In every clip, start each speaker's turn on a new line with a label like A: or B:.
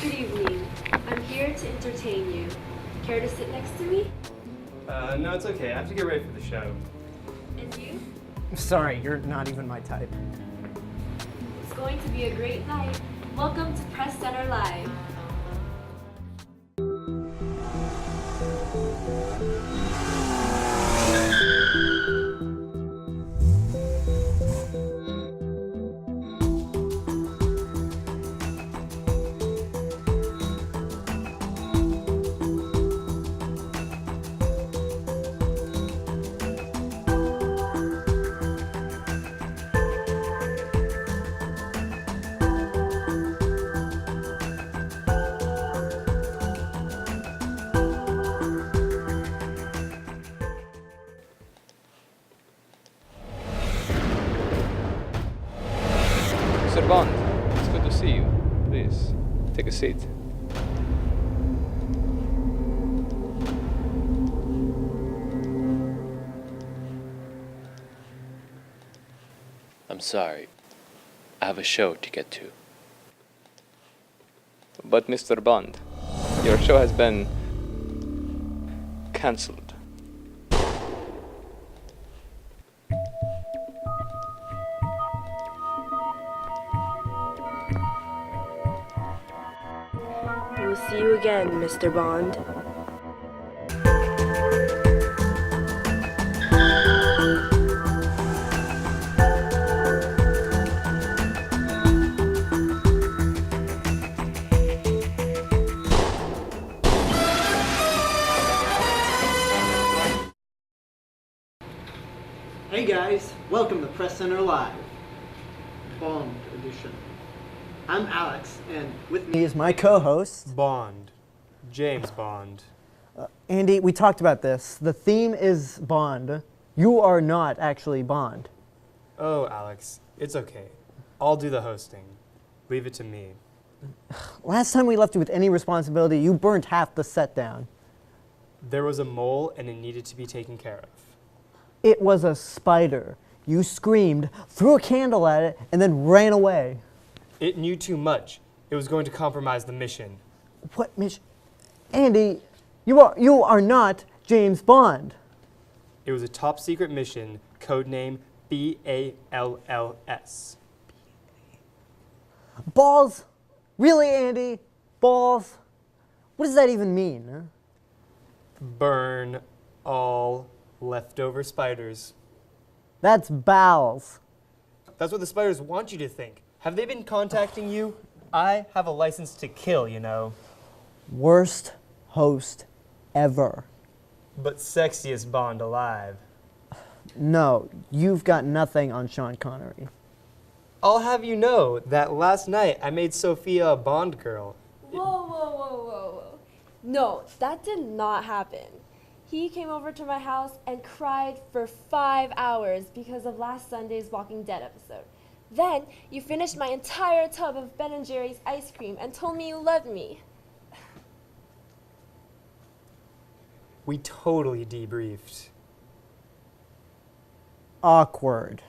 A: Good evening. I'm here to entertain you. Care to sit next to me?
B: No, it's okay. I have to get ready for the show.
A: And you?
C: Sorry, you're not even my type.
A: It's going to be a great night. Welcome to Press Center Live.
D: Mr. Bond, it's good to see you. Please, take a seat. I'm sorry. I have a show to get to. But Mr. Bond, your show has been cancelled.
A: We'll see you again, Mr. Bond.
C: Hey guys, welcome to Press Center Live, Bond edition. I'm Alex, and with me is my co-host,
B: Bond. James Bond.
C: Andy. We talked about this. The theme is Bond. You are not actually Bond.
B: Oh, Alex, it's okay. I'll do the hosting. Leave it to me.
C: Last time we left you with any responsibility, you burnt half the set down.
B: There was a mole and it needed to be taken care of.
C: It was a spider. You screamed, threw a candle at it, and then ran away.
B: It knew too much. It was going to compromise the mission.
C: What mission? Andy, you are not James Bond.
B: It was a top secret mission, codename BALLS.
C: Balls? Really, Andy? Balls? What does that even mean? Huh?
B: Burn all leftover spiders.
C: That's bowels.
B: That's what the spiders want you to think. Have they been contacting you? I have a license to kill, you know.
C: Worst host ever.
B: But sexiest Bond alive.
C: No, you've got nothing on Sean Connery.
B: I'll have you know that last night I made Sophia a Bond girl.
A: Whoa. No, that did not happen. He came over to my house and cried for 5 hours because of last Sunday's Walking Dead episode. Then you finished my entire tub of Ben & Jerry's ice cream and told me you loved me.
B: We totally debriefed.
C: Awkward.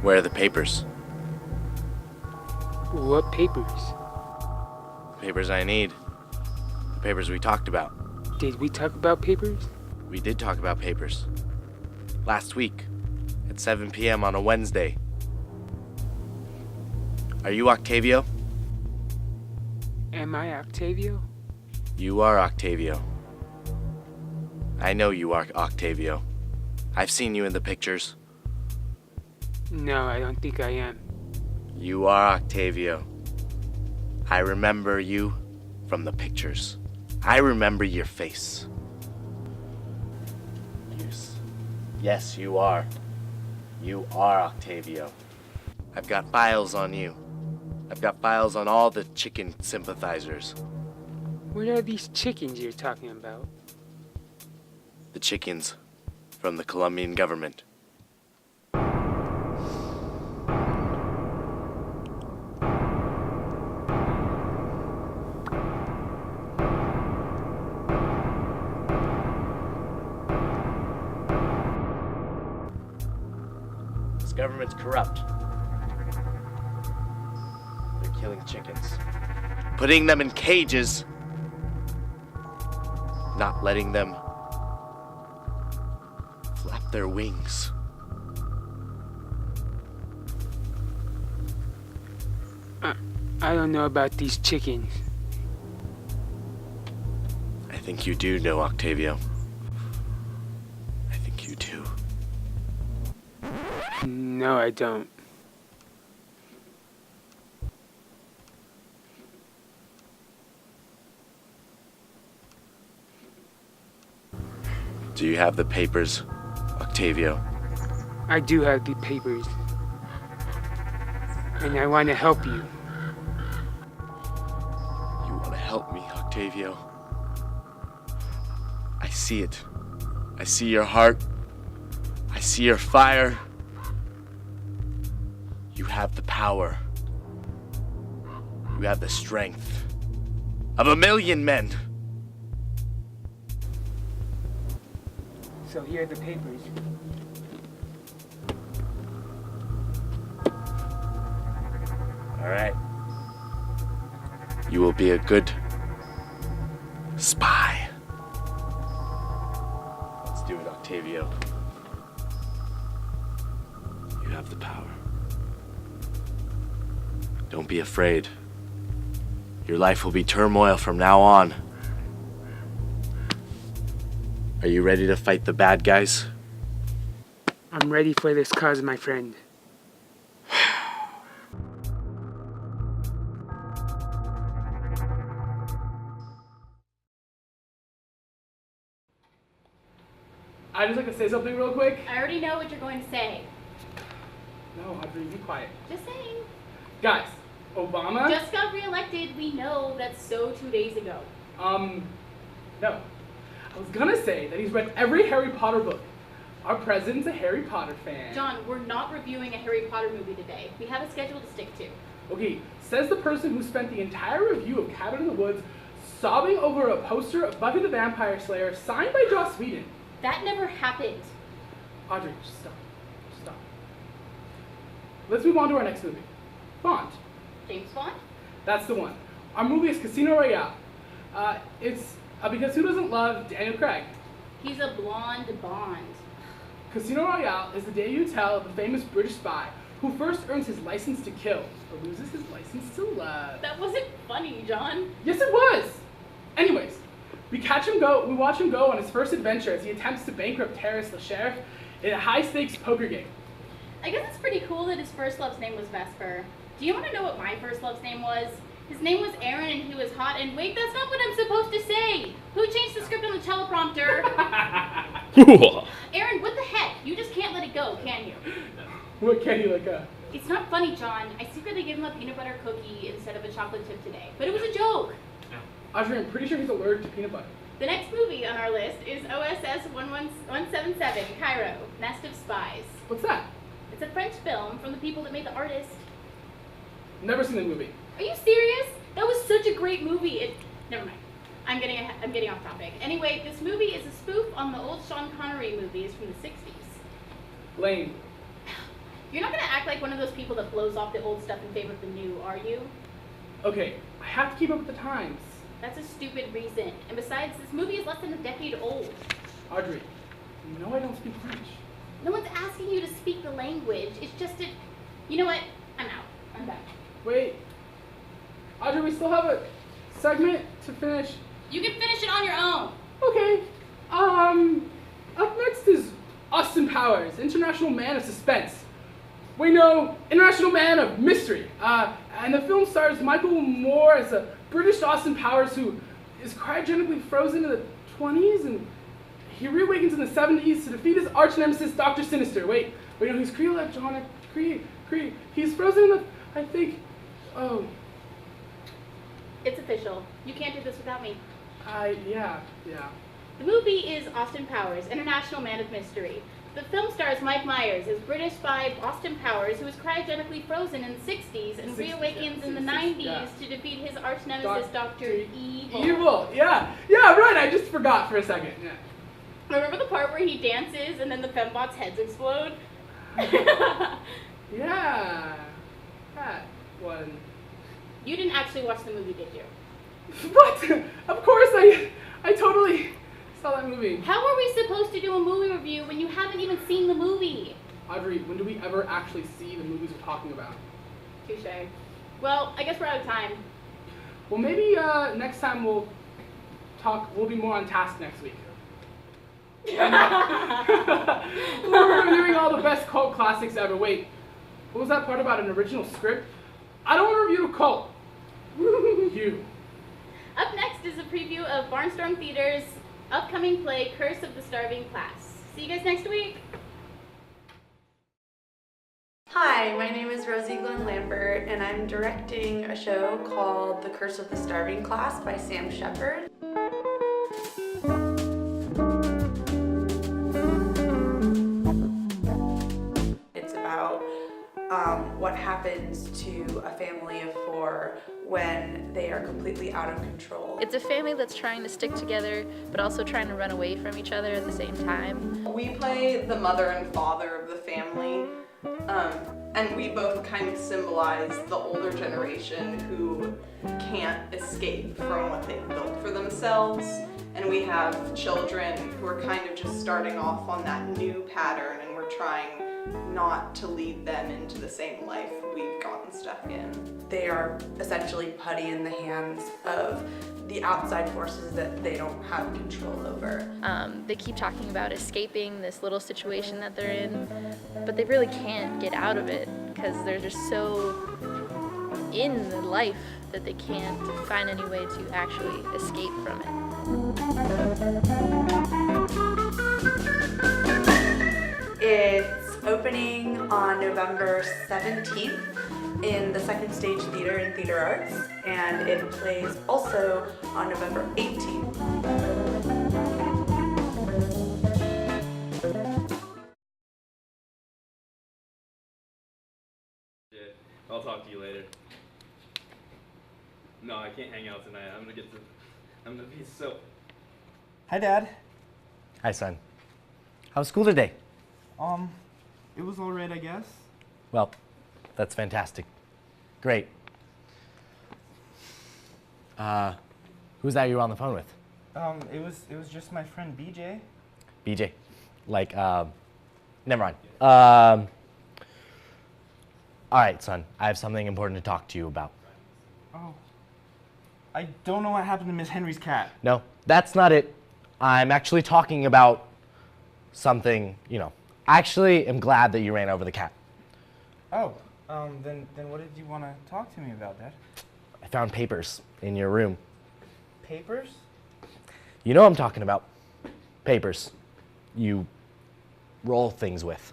E: Where are the papers?
F: What papers?
E: Papers I need. The papers we talked about.
F: Did we talk about papers?
E: We did talk about papers. Last week, at 7 p.m. on a Wednesday. Are you Octavio?
F: Am I Octavio?
E: You are Octavio. I know you are Octavio. I've seen you in the pictures.
F: No, I don't think I am.
E: You are Octavio. I remember you from the pictures. I remember your face. Yes, you are. You are Octavio. I've got files on you. I've got files on all the chicken sympathizers.
F: What are these chickens you're talking about?
E: The chickens from the Colombian government. This government's corrupt. They're killing chickens, putting them in cages, not letting them flap their wings.
F: I don't know about these chickens.
E: I think you do know, Octavio. I think you do.
F: No, I don't.
E: Do you have the papers, Octavio?
F: I do have the papers. And I want to help you.
E: You want to help me, Octavio? I see it. I see your heart. I see your fire. You have the power. You have the strength of 1,000,000 men.
F: So here are the papers.
E: All right. You will be a good spy. Let's do it, Octavio. You have the power. Don't be afraid. Your life will be turmoil from now on. Are you ready to fight the bad guys?
F: I'm ready for this cause, my friend.
G: I'd just like to say something real quick.
H: I already know what you're going to say.
G: No, Audrey, be quiet.
H: Just saying.
G: Guys, Obama?
H: Just got reelected. We know that's so 2 days ago.
G: No. I was gonna say that he's read every Harry Potter book. Our president's a Harry Potter fan.
H: John, we're not reviewing a Harry Potter movie today. We have a schedule to stick to.
G: Okay, says the person who spent the entire review of Cabin in the Woods sobbing over a poster of Buffy the Vampire Slayer signed by Joss Whedon.
H: That never happened.
G: Audrey, just stop. Just stop. Let's move on to our next movie. Bond.
H: James Bond?
G: That's the one. Our movie is Casino Royale. It's because who doesn't love Daniel Craig?
H: He's a blonde Bond.
G: Casino Royale is the debut tale of the famous British spy who first earns his license to kill, but loses his license to love.
H: That wasn't funny, John.
G: Yes, it was! Anyways, we watch him go on his first adventure as he attempts to bankrupt terrorist the sheriff in a high-stakes poker game.
H: I guess it's pretty cool that his first love's name was Vesper. Do you want to know what my first love's name was? His name was Aaron and he was hot, and wait, that's not what I'm supposed to say! Who changed the script on the teleprompter? Aaron, what the heck? You just can't let it go, can you?
G: What can you let go?
H: It's not funny, John. I secretly gave him a peanut butter cookie instead of a chocolate chip today. But it was a joke.
G: Audrey, I'm pretty sure he's allergic to peanut butter.
H: The next movie on our list is OSS 177, Cairo, Nest of Spies.
G: What's that?
H: It's a French film from the people that made The Artist.
G: Never seen the movie.
H: Are you serious? That was such a great movie. Never mind. I'm getting off topic. Anyway, this movie is a spoof on the old Sean Connery movies from the 60s.
G: Lame.
H: You're not gonna act like one of those people that blows off the old stuff in favor of the new, are you?
G: Okay, I have to keep up with the times.
H: That's a stupid reason. And besides, this movie is less than a decade old.
G: Audrey, you know I don't speak French.
H: No one's asking you to speak the language. It's just a... You know what? I'm out. I'm done.
G: Wait. Audrey, we still have a segment to finish.
H: You can finish it on your own.
G: Okay. Up next is Austin Powers, International Man of Suspense. Wait, no, International Man of Mystery. And the film stars Michael Moore as a British Austin Powers who is cryogenically frozen in the 20s, and he reawakens in the 70s to defeat his arch nemesis, Dr. Sinister. Wait, no, he's cryoelectronic. He's frozen in the, I think, oh.
H: It's official. You can't do this without me.
G: Yeah.
H: The movie is Austin Powers, International Man of Mystery. The film stars Mike Myers as British spy Austin Powers, who was cryogenically frozen in the 60s and reawakens in the 90s to defeat his arch nemesis, Dr. Evil.
G: Yeah, right, I just forgot for a second. Yeah.
H: Remember the part where he dances and then the fembots' heads explode?
G: Yeah, that one.
H: You didn't actually watch the movie, did you?
G: What? Of course I totally saw that movie.
H: How are we supposed to do a movie review when you haven't even seen the movie?
G: Audrey, when do we ever actually see the movies we're talking about?
H: Touche. Well, I guess we're out of time.
G: Well, maybe next time we'll be more on task next week. We're reviewing all the best cult classics ever. Wait, what was that part about an original script? I don't want to review a cult. You.
H: Up next is a preview of Barnstorm Theater's upcoming play, Curse of the Starving Class. See you guys next week.
I: Hi, my name is Rosie Glenn Lambert, and I'm directing a show called The Curse of the Starving Class by Sam Shepard. It's about what happens to a family of four when they are completely out of control.
J: It's a family that's trying to stick together, but also trying to run away from each other at the same time.
I: We play the mother and father of the family. And we both kind of symbolize the older generation who can't escape from what they've built for themselves. And we have children who are kind of just starting off on that new pattern, and we're trying not to lead them into the same life we've gotten stuck in. They are essentially putty in the hands of the outside forces that they don't have control over.
J: They keep talking about escaping this little situation that they're in, but they really can't get out of it because they're just so in the life that they can't find any way to actually escape from it.
I: It's opening on November 17th in the Second Stage Theater in Theater Arts, and it plays also on November 18th.
K: I'll talk to you later. No, I can't hang out tonight. I'm gonna be so...
B: Hi, Dad.
E: Hi, son. How's school today?
B: It was all right, I guess.
E: Well, that's fantastic. Great. Who's that you were on the phone with?
B: It was just my friend BJ.
E: BJ. Like, never mind. All right, son. I have something important to talk to you about.
B: Oh. I don't know what happened to Miss Henry's cat.
E: No, that's not it. I'm actually talking about something, I actually am glad that you ran over the cat.
B: Oh, then what did you want to talk to me about, Dad?
E: I found papers in your room.
B: Papers?
E: You know what I'm talking about. Papers. You roll things with.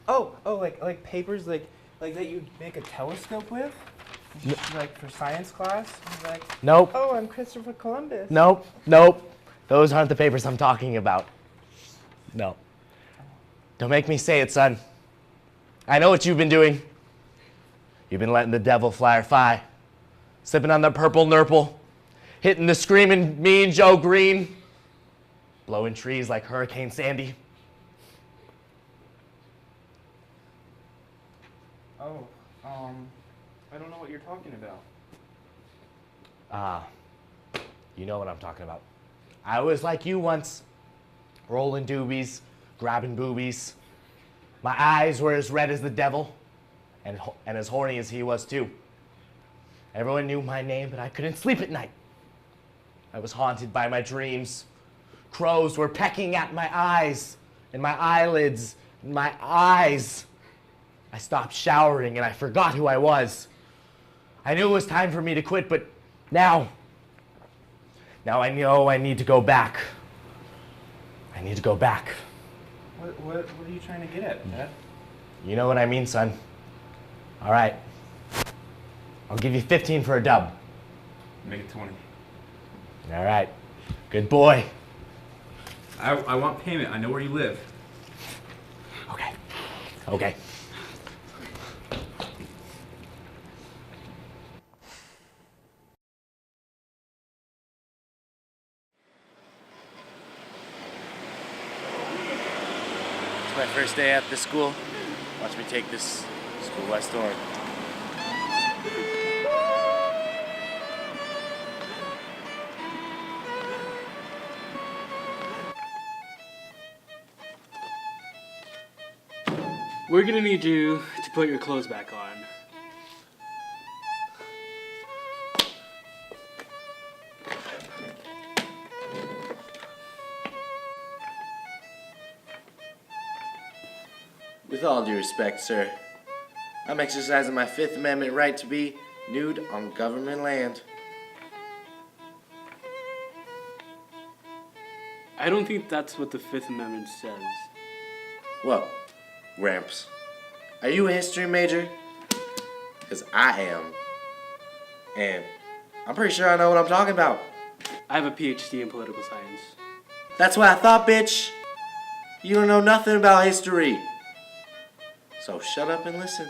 B: Oh, like papers like that you make a telescope with? Like for science class? Like,
E: Nope.
B: oh, I'm Christopher Columbus.
E: Nope. Those aren't the papers I'm talking about. No. Don't make me say it, son. I know what you've been doing. You've been letting the devil fly or fi, sipping on the purple nurple, hitting the screaming mean Joe Green, blowing trees like Hurricane Sandy.
B: Oh, I don't know what you're talking about.
E: You know what I'm talking about. I was like you once, rolling doobies, grabbing boobies. My eyes were as red as the devil, and as horny as he was too. Everyone knew my name, but I couldn't sleep at night. I was haunted by my dreams. Crows were pecking at my eyes, and my eyelids, and my eyes. I stopped showering, and I forgot who I was. I knew it was time for me to quit, but now I know I need to go back. I need to go back.
B: What are you trying to get at, Dad?
E: You know what I mean, son. All right. I'll give you 15 for a dub.
K: Make it 20.
E: All right. Good boy.
K: I want payment. I know where you live.
E: Okay. It's my first day at the school. Watch me take this school by storm.
F: We're gonna need you to put your clothes back on.
E: With all due respect, sir, I'm exercising my Fifth Amendment right to be nude on government land.
F: I don't think that's what the Fifth Amendment says.
E: Well, Gramps, are you a history major? Because I am. And I'm pretty sure I know what I'm talking about.
F: I have a PhD in political science.
E: That's what I thought, bitch. You don't know nothing about history. So shut up and listen.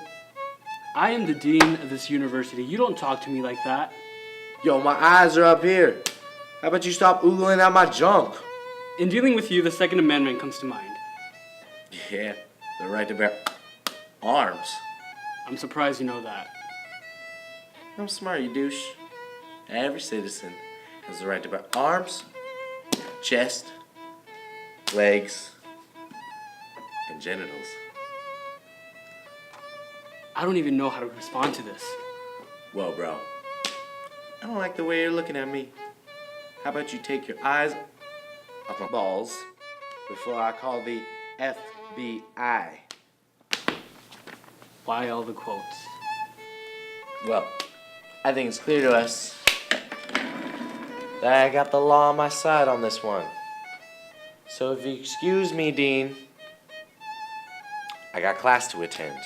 F: I am the dean of this university. You don't talk to me like that.
E: Yo, my eyes are up here. How about you stop oogling at my junk?
F: In dealing with you, the Second Amendment comes to mind.
E: Yeah, the right to bear arms.
F: I'm surprised you know that.
E: I'm smart, you douche. Every citizen has the right to bear arms, chest, legs, and genitals.
F: I don't even know how to respond to this.
E: Well, bro, I don't like the way you're looking at me. How about you take your eyes off my balls before I call the FBI?
F: Why all the quotes?
E: Well, I think it's clear to us that I got the law on my side on this one. So if you excuse me, Dean, I got class to attend.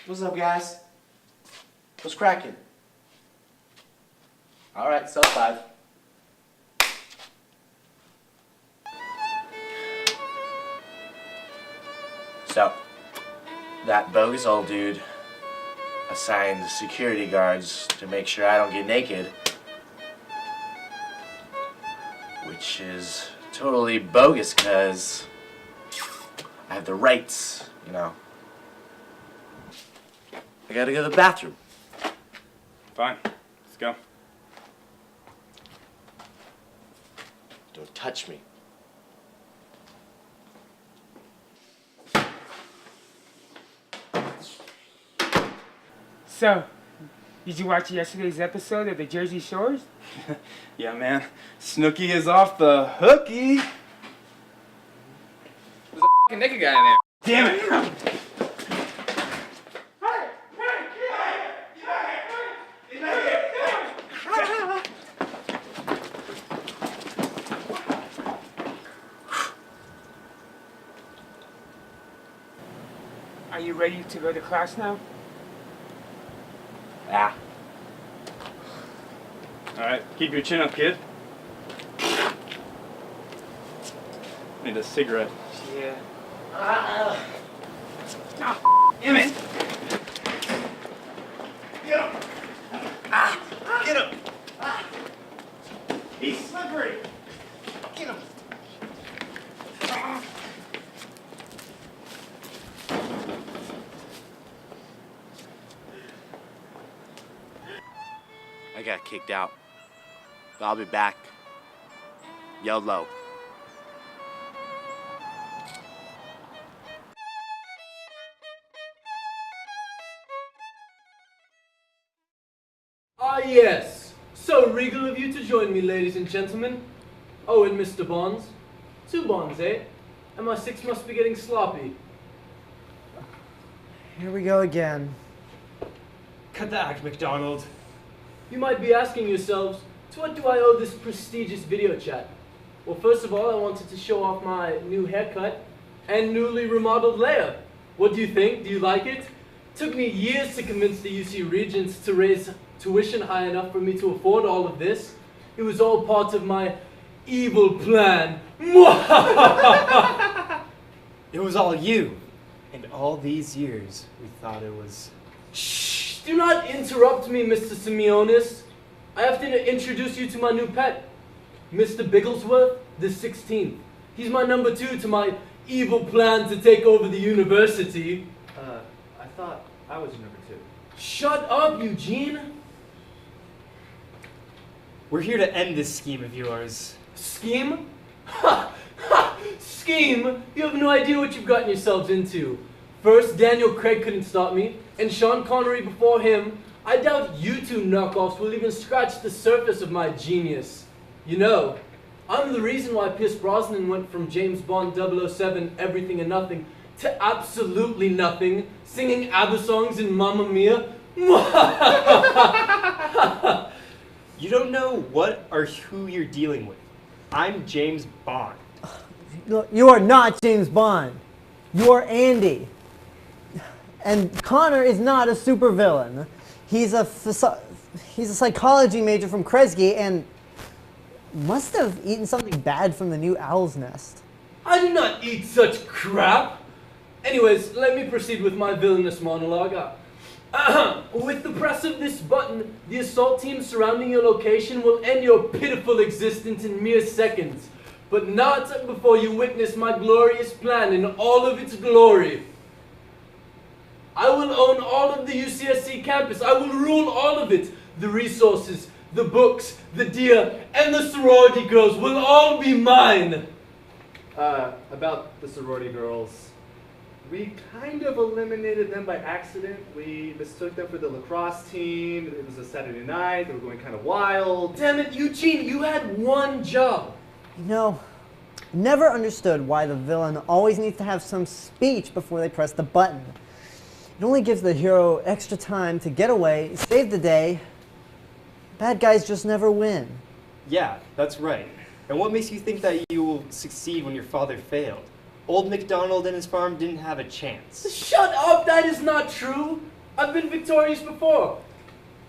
E: What's up, guys? What's cracking? All right, sub 5. So, that bogus old dude assigned security guards to make sure I don't get naked, which is totally bogus because I have the rights, you know. I gotta go to the bathroom.
K: Fine. Let's go.
E: Don't touch me.
F: So, did you watch yesterday's episode of the Jersey Shores?
K: Yeah, man. Snooki is off the hooky. There's a fucking naked guy in there. Damn it!
F: Are you ready to go to class now?
E: Ah.
K: Alright, keep your chin up, kid. Need a cigarette.
F: Yeah.
K: Damn it! Get him! Get him! He's slippery! Get him!
E: I got kicked out, but I'll be back. YOLO.
L: Ah, yes. So regal of you to join me, ladies and gentlemen. Oh, and Mr. Bonds. 2 bonds, eh? And my 6 must be getting sloppy.
C: Here we go again.
B: Cut the act, McDonald.
L: You might be asking yourselves, to what do I owe this prestigious video chat? Well, first of all, I wanted to show off my new haircut and newly remodeled layup. What do you think? Do you like it? Took me years to convince the UC Regents to raise tuition high enough for me to afford all of this. It was all part of my evil plan.
B: It was all you. And all these years, we thought it was...
L: Shh! Do not interrupt me, Mr. Simeonis. I have to introduce you to my new pet, Mr. Bigglesworth the 16th. He's my number 2 to my evil plan to take over the university.
B: I thought I was your number 2.
L: Shut up, Eugene!
B: We're here to end this scheme of yours.
L: Scheme? Ha! Ha! Scheme? You have no idea what you've gotten yourselves into. First, Daniel Craig couldn't stop me, and Sean Connery before him. I doubt you two knockoffs will even scratch the surface of my genius. You know, I'm the reason why Pierce Brosnan went from James Bond 007 Everything and Nothing to absolutely nothing, singing ABBA songs in Mamma Mia.
B: You don't know what or who you're dealing with. I'm James Bond.
C: Look, you are not James Bond. You are Andy. And Connor is not a supervillain. He's a psychology major from Kresge and must have eaten something bad from the new owl's nest.
L: I do not eat such crap. Anyways, let me proceed with my villainous monologue. With the press of this button, the assault team surrounding your location will end your pitiful existence in mere seconds. But not before you witness my glorious plan in all of its glory. I will own all of the UCSC campus. I will rule all of it. The resources, the books, the deer, and the sorority girls will all be mine.
E: About the sorority girls, we kind of eliminated them by accident. We mistook them for the lacrosse team. It was a Saturday night. They were going kind of wild.
L: Damn it, Eugene, you had one job.
C: You know, never understood why the villain always needs to have some speech before they press the button. It only gives the hero extra time to get away, save the day. Bad guys just never win.
B: Yeah, that's right. And what makes you think that you will succeed when your father failed? Old MacDonald and his farm didn't have a chance.
L: Shut up, that is not true. I've been victorious before.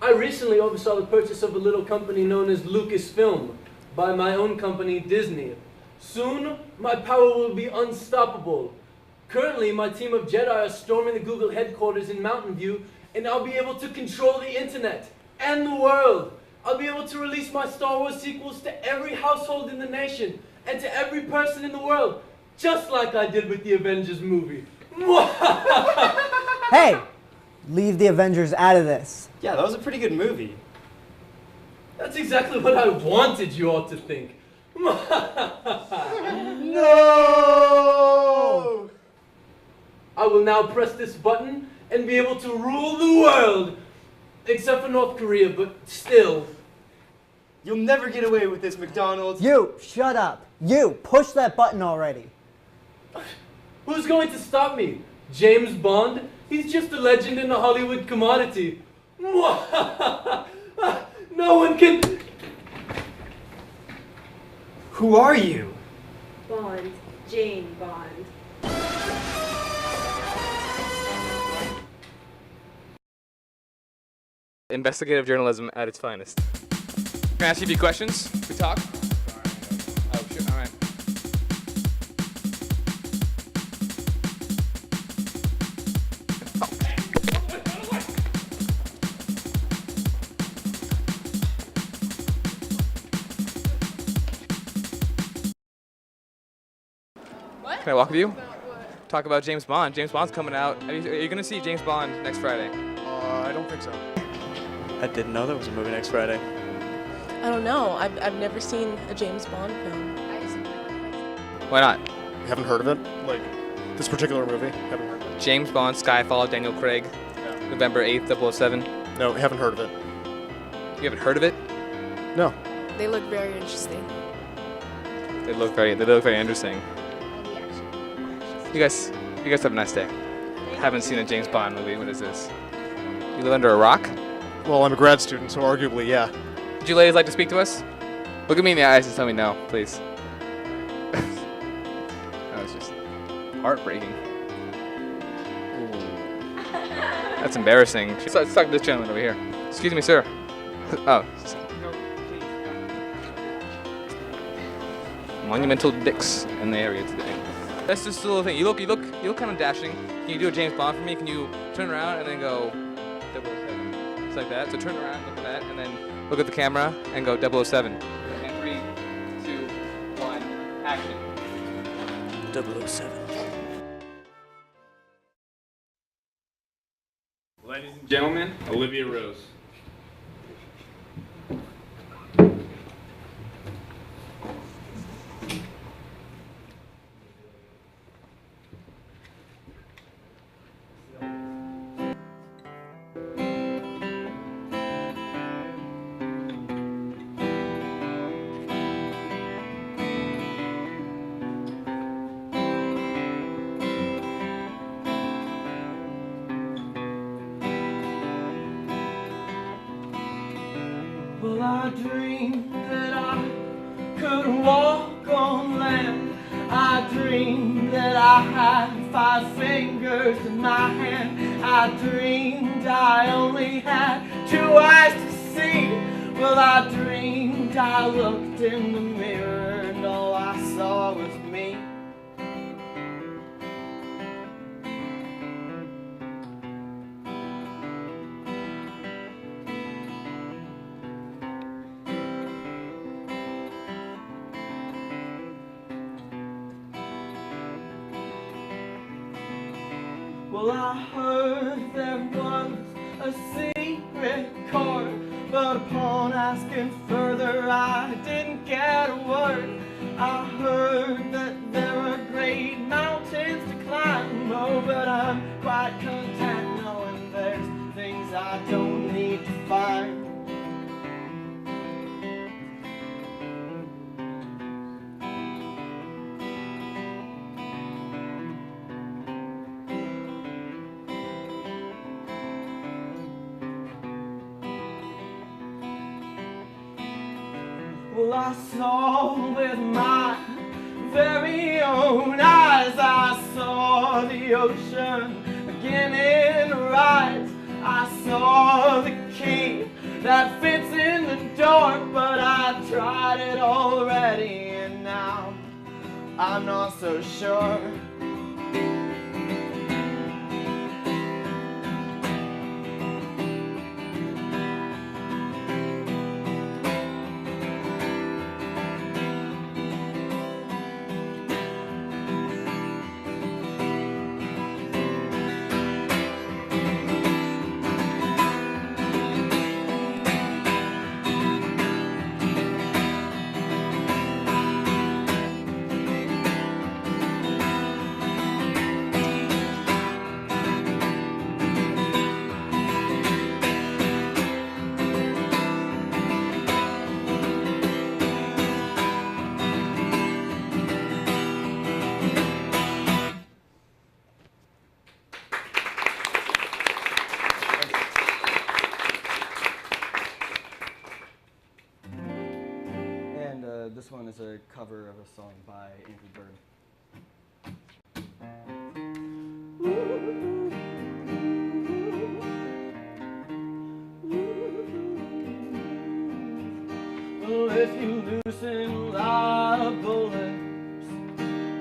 L: I recently oversaw the purchase of a little company known as Lucasfilm by my own company, Disney. Soon, my power will be unstoppable. Currently, my team of Jedi are storming the Google headquarters in Mountain View, and I'll be able to control the internet and the world. I'll be able to release my Star Wars sequels to every household in the nation and to every person in the world, just like I did with the Avengers movie.
C: Hey, leave the Avengers out of this.
B: Yeah, that was a pretty good movie.
L: That's exactly what I wanted you all to think.
C: No!
L: I will now press this button and be able to rule the world. Except for North Korea, but still.
B: You'll never get away with this, McDonald's.
C: You, shut up. You, push that button already.
L: Who's going to stop me? James Bond? He's just a legend in a Hollywood commodity. No one can...
B: Who are you?
M: Bond. Jane Bond.
D: Investigative journalism at its finest. Can I ask you a few questions? We talk? Oh, sure. All right.
J: What?
D: Can I walk with you? Talk about James Bond. James Bond's coming out. Are you going to see James Bond next Friday?
N: I don't think so. I didn't know there was a movie next Friday.
O: I don't know. I've never seen a James Bond film.
D: Why not?
N: You haven't heard of it? Like, this particular movie? Haven't heard of it?
D: James Bond, Skyfall, Daniel Craig, November 8th, 007.
N: No, haven't heard of it.
D: You haven't heard of it?
N: No.
O: They look very interesting.
D: They look very interesting. You guys have a nice day. Haven't seen a James Bond movie. What is this? You live under a rock?
N: Well, I'm a grad student, so arguably, yeah.
D: Would you ladies like to speak to us? Look at me in the eyes and tell me no, please. That was just heartbreaking. Ooh. That's embarrassing. Let's talk to this gentleman over here. Excuse me, sir. Oh. Monumental dicks in the area today. That's just a little thing. You look kind of dashing. Can you do a James Bond for me? Can you turn around and then go 007? Just like that. So turn around, look at that, and then look at the camera and go 007. And 3, 2, 1, action.
N: 007.
K: Ladies and gentlemen, Olivia Rose.
P: Well, I dreamed that I could walk on land. I dreamed that I had 5 fingers in my hand. I dreamed I only had 2 eyes to see. Well, I dreamed I looked in the mirror and all I saw was me. Well, I heard there was a secret chord, but upon asking further, I didn't get a word. I heard that there were great mountains to climb, oh, but I'm quite content knowing there's things I don't need to find. Well, I saw with my very own eyes, I saw the ocean beginning to rise. I saw the key that fits in the door, but I tried it already and now I'm not so sure. This one is a cover of a song by Andrew Bird. Well, if you loosen liable lips,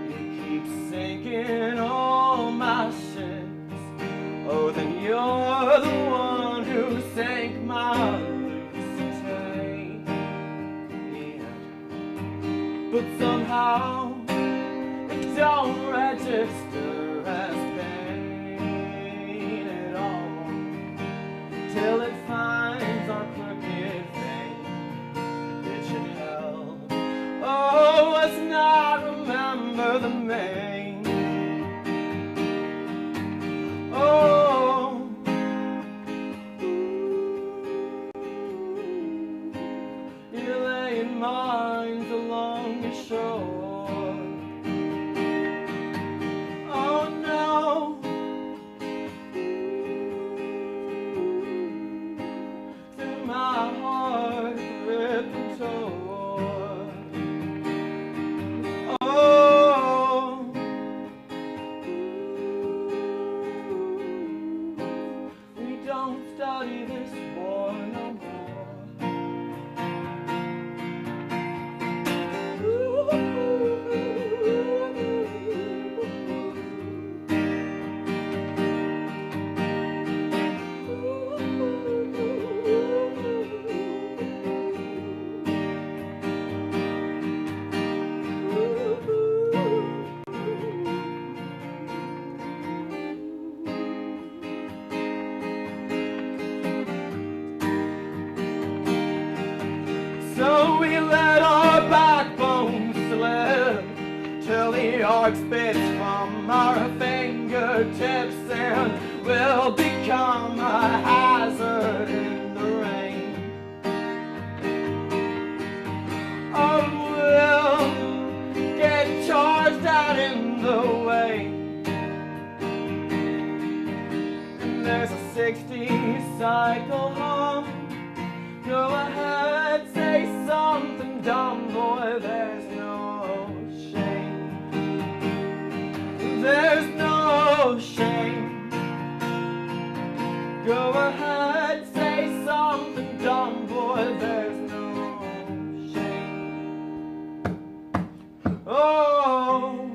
P: you keep sinking all my ships. Oh, then you're the one who sank my loose train. But somehow it don't register as pain at all till it finds our crooked vein. It should help. Oh, let's not remember the main. Oh, you're laying mines along the shore. Oh no, through my heart ripped and tore. Oh, we don't study this war no more. York spits from our fingertips and will become a hazard in the rain. Or will get charged out in the way. And there's a 60 cycle hum. Go ahead, say something dumb, boy, there's no shame. There's no shame. Go ahead, say something dumb, boy, there's no shame. Oh.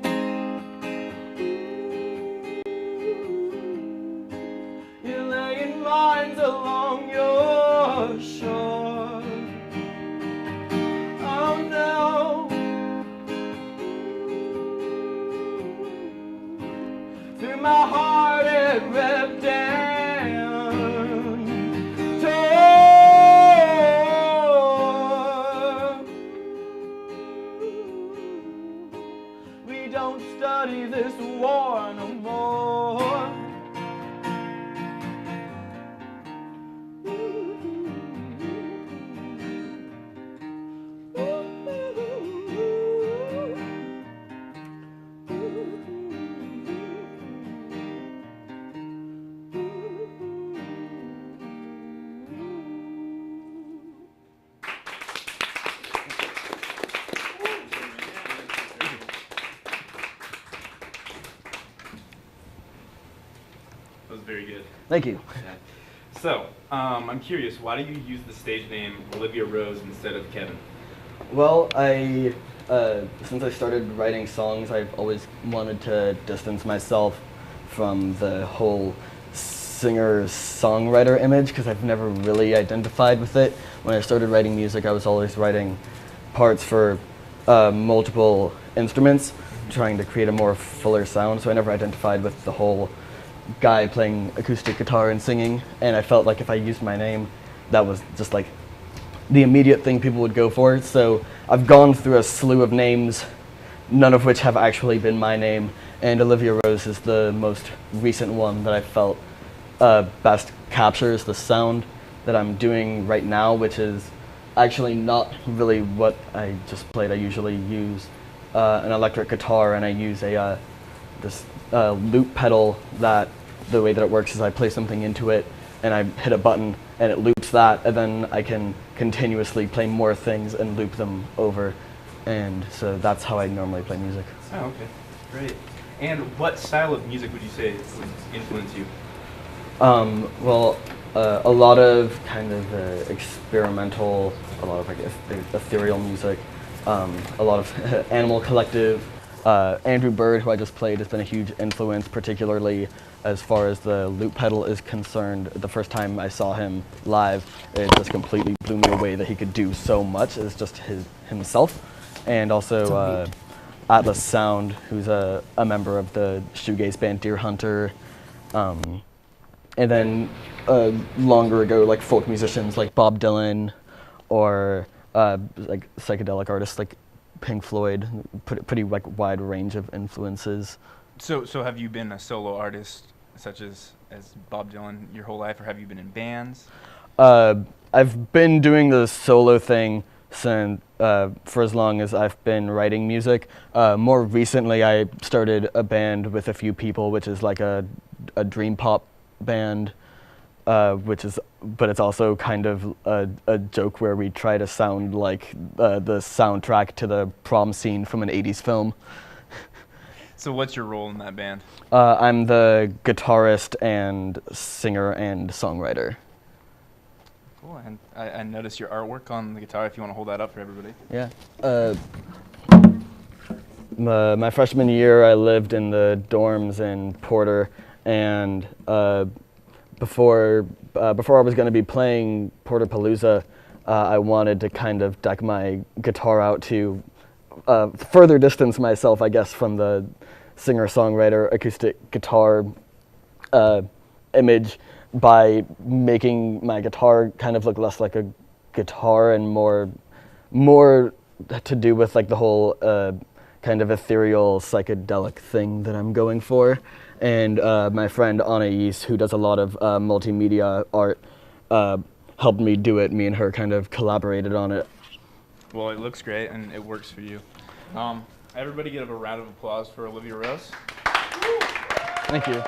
P: You're laying mines along your shore. Oh no. Through my heart it ripped and tore. We don't study this war no more.
K: That was very good.
C: Thank you.
K: Yeah. So, I'm curious, why do you use the stage name Olivia Rose instead of Kevin?
Q: Well, since I started writing songs, I've always wanted to distance myself from the whole singer-songwriter image because I've never really identified with it. When I started writing music, I was always writing parts for multiple instruments, trying to create a more fuller sound, so I never identified with the whole guy playing acoustic guitar and singing, and I felt like if I used my name, that was just like the immediate thing people would go for. So I've gone through a slew of names, none of which have actually been my name, and Olivia Rose is the most recent one that I felt best captures the sound that I'm doing right now, which is actually not really what I just played. I usually use an electric guitar, and I use this loop pedal that the way that it works is I play something into it and I hit a button and it loops that, and then I can continuously play more things and loop them over, and so that's how I normally play music.
K: Oh, okay. Great. And what style of music would you say would influence you?
Q: Well, a lot of kind of experimental, a lot of like ethereal music, a lot of Animal Collective. Andrew Bird, who I just played, has been a huge influence, particularly as far as the loop pedal is concerned. The first time I saw him live, it just completely blew me away that he could do so much as just himself. And also Atlas Sound, who's a member of the shoegaze band Deer Hunter. And then longer ago, like folk musicians like Bob Dylan, or like psychedelic artists like Pink Floyd. Pretty like wide range of influences.
R: So have you been a solo artist such as Bob Dylan your whole life, or have you been in bands?
Q: I've been doing the solo thing since for as long as I've been writing music. More recently, I started a band with a few people, which is like a dream pop band, but it's also kind of a joke where we try to sound like the soundtrack to the prom scene from an 80s film.
R: So what's your role in that band?
Q: I'm the guitarist and singer and songwriter.
R: Cool, and I noticed your artwork on the guitar, if you want to hold that up for everybody.
Q: Yeah. My freshman year, I lived in the dorms in Porter, and before I was going to be playing Porterpalooza, I wanted to kind of deck my guitar out to further distance myself, I guess, from the singer-songwriter acoustic guitar image by making my guitar kind of look less like a guitar and more to do with like the whole kind of ethereal psychedelic thing that I'm going for. And my friend Anais, who does a lot of multimedia art, helped me do it. Me and her kind of collaborated on it.
K: Well, it looks great and it works for you. Everybody give a round of applause for Olivia Rose.
Q: Thank you.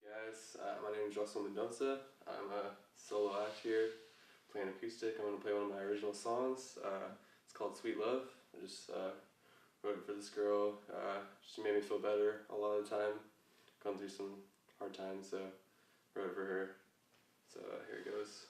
S: Guys, my name is Russell Mendonça. I'm a solo act here, playing acoustic. I'm going to play one of my original songs. It's called Sweet Love. I just wrote it for this girl. She made me feel better a lot of the time. Gone through some hard times, so wrote it for her. So here it goes.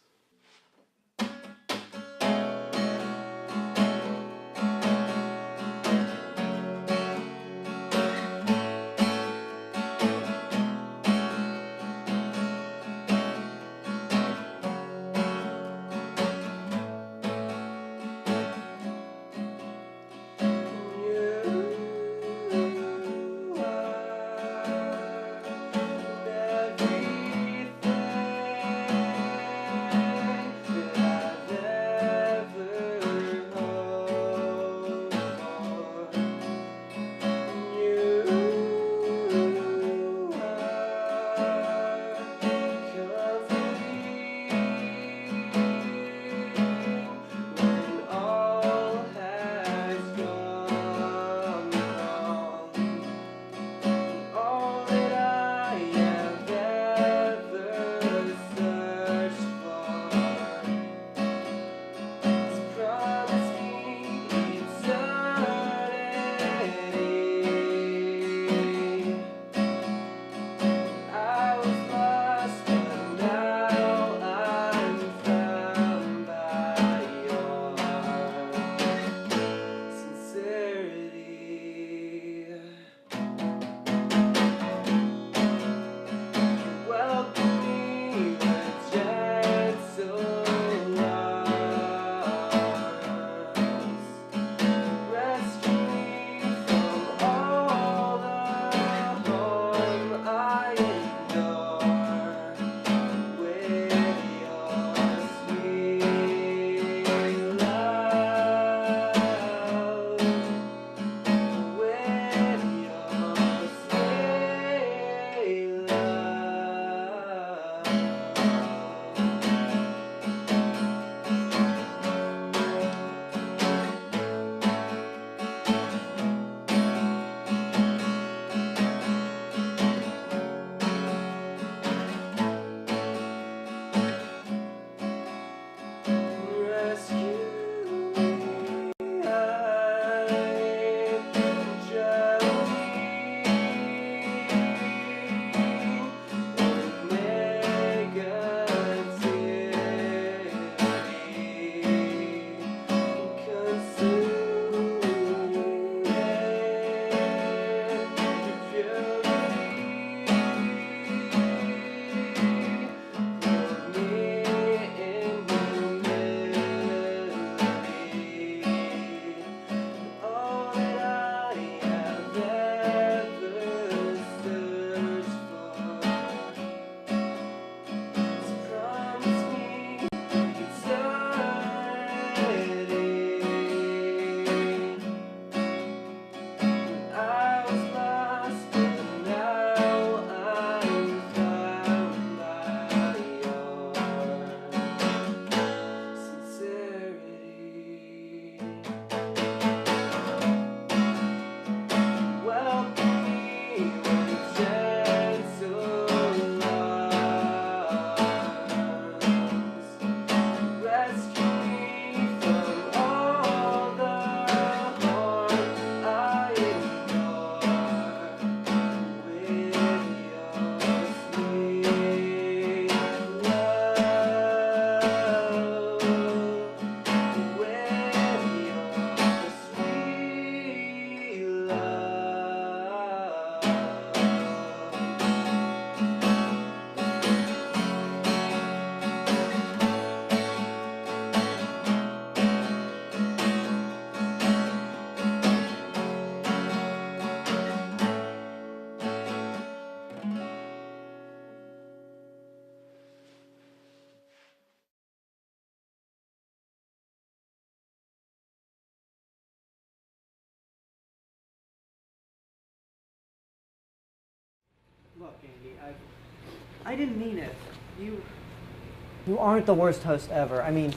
B: I didn't mean it.
C: You aren't the worst host ever. I mean,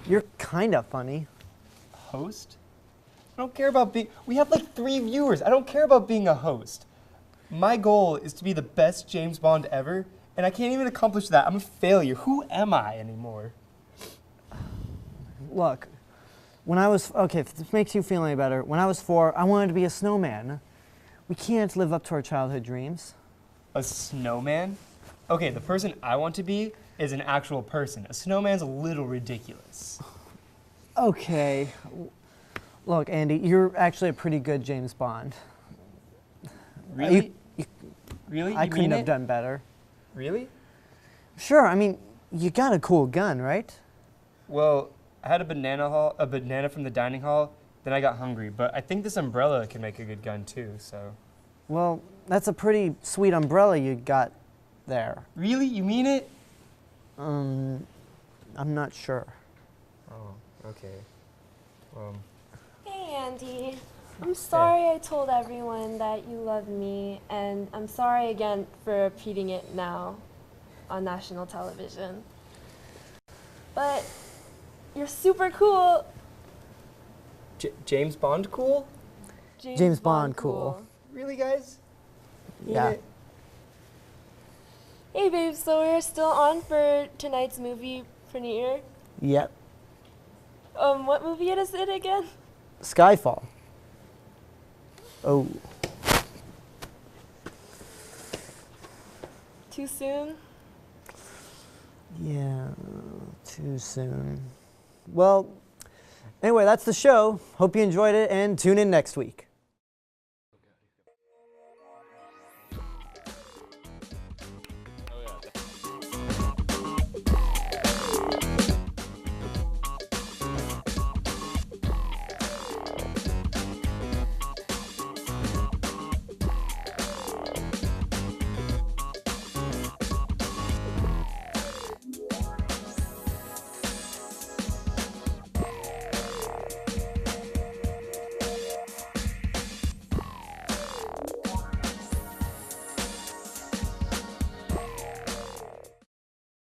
C: you're kind of funny.
B: Host? I don't care about being... We have like 3 viewers. I don't care about being a host. My goal is to be the best James Bond ever, and I can't even accomplish that. I'm a failure. Who am I anymore?
C: Look, when I was... Okay, if this makes you feel any better, when I was 4, I wanted to be a snowman. We can't live up to our childhood dreams.
B: A snowman? Okay, the person I want to be is an actual person. A snowman's a little ridiculous.
C: Okay. Look, Andy, you're actually a pretty good James Bond.
B: Really? Really?
C: I
B: You
C: couldn't
B: mean
C: have
B: it?
C: done better.
B: Really?
C: Sure, I mean, you got a cool gun, right?
B: Well, I had a banana from the dining hall, then I got hungry, but I think this umbrella can make a good gun too, so.
C: Well, that's a pretty sweet umbrella you got there.
B: Really? You mean it?
C: I'm not sure.
B: Oh, okay.
A: Hey, Andy. I'm sorry I told everyone that you love me, and I'm sorry again for repeating it now on national television. But you're super cool.
B: James Bond cool?
C: James Bond cool.
B: Really, guys? Mean
C: Yeah.
B: it?
A: Hey, babe, so we're still on for tonight's movie premiere.
C: Yep.
A: What movie is it again?
C: Skyfall. Oh.
A: Too soon?
C: Yeah, too soon. Well, anyway, that's the show. Hope you enjoyed it and tune in next week.